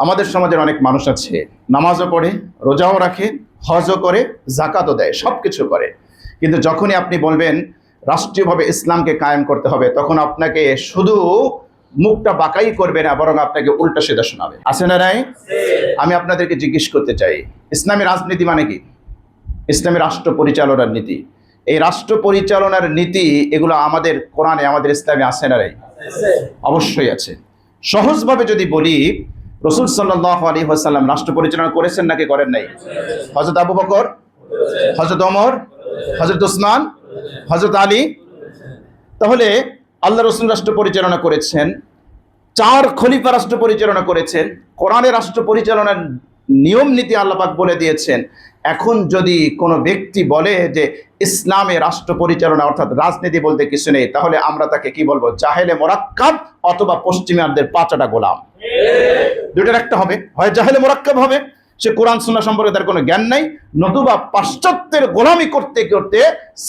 আমাদের সমাজের অনেক মানুষ আছে, নামাজও পড়ে, রোজাও রাখে, হজও করে, জাকাতও দেয়, সব কিছু করে, কিন্তু যখনই আপনি বলবেন রাষ্ট্রীয়ভাবে ইসলামকে কায়েম করতে হবে, তখন আপনাকে শুধু মুখটা বাঁকাই করবে না, বরং আপনাকে উল্টা সিধা শোনাবে। আছে না নাই? আমি আপনাদেরকে জিজ্ঞেস করতে চাই, ইসলামী রাজনীতি মানে কি? ইসলামী রাষ্ট্র পরিচালনার নীতি, এই রাষ্ট্র পরিচালনার নীতি এগুলো আমাদের কোরআনে, আমাদের ইসলামে আছে না নাই? অবশ্যই আছে। সহজভাবে যদি বলি, রাসূল সাল্লাল্লাহু আলাইহি ওয়াসাল্লাম রাষ্ট্র পরিচালনা করেছেন নাকি করেন নাই? হযরত আবু বকর, হযরত ওমর, হযরত উসমান, হযরত আলী। তাহলে আল্লাহ রাসূল রাষ্ট্র পরিচালনা করেছেন, 4 খলিফা রাষ্ট্র পরিচালনা করেছেন, কোরআনের রাষ্ট্র পরিচালনার নিয়ম নীতি আল্লাহ পাক বলে দিয়েছেন। এখন যদি কোনো ব্যক্তি বলে যে ইসলামে রাষ্ট্র পরিচালনা অর্থাৎ রাজনীতি বলতে কিছু নেই, তাহলে আমরা তাকে কি বলবো? জাহেলে মোরাক্কাব অথবা পশ্চিমাদের পাঁচাটা গোলাম। দুটার একটা হবে, হয় জাহেলে মোরাক্কাব হবে, সে কোরআন সুন্নাহ সম্পর্কে তার কোনো জ্ঞান নাই, নতুবা পাশ্চাত্যের গোলামি করতে করতে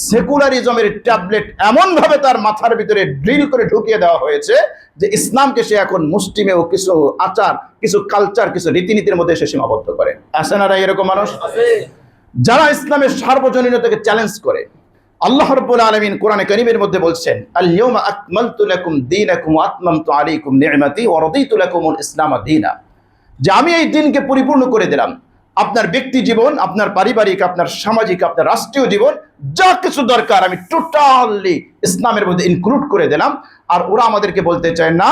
সেকুলারিজমের ট্যাবলেট এমন ভাবে তার মাথার ভিতরে ড্রিল করে ঢুকিয়ে দেওয়া হয়েছে যে ইসলামকে সে এখন মুষ্টিমেয় কিছু আচার, কিছু কালচার, কিছু রীতিনীতির মধ্যে সে সীমাবদ্ধ করে। আছে না এরকম মানুষ? যারা ইসলামের সার্বজনীনতাকে চ্যালেঞ্জ করে। আল্লাহ রাব্বুল আলামিন কোরআনে কারীমের মধ্যে বলছেন, আল-ইয়াওমা আকমালতু লাকুম দীনাকুম ওয়া আতমামতু আলাইকুম নি'মাতি ওয়া রাদিতু লাকুমুল ইসলাম দীনা, যে আমি এই দিনকে পরিপূর্ণ করে দিলাম। আপনার ব্যক্তি জীবন, আপনার পারিবারিক, আপনার সামাজিক, আপনার রাষ্ট্রীয় জীবন, যা কিছু দরকার আমি টোটালি ইসলামের মধ্যে ইনক্লুড করে দিলাম। আর ওরা আমাদেরকে বলতে চায় না,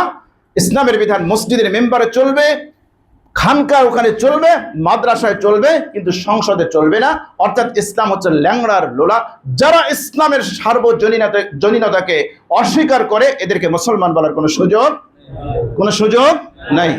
ইসলামের বিধান মসজিদের মেম্বারে চলবে, খানকা ওখানে চলবে, মাদ্রাসায় চলবে, কিন্তু সংসদে চলবে না। অর্থাৎ ইসলাম হচ্ছে ল্যাংড়ার লোলা। যারা ইসলামের সার্বজনীনতাকে অস্বীকার করে, এদেরকে মুসলমান বলার কোনো সুযোগ নাই।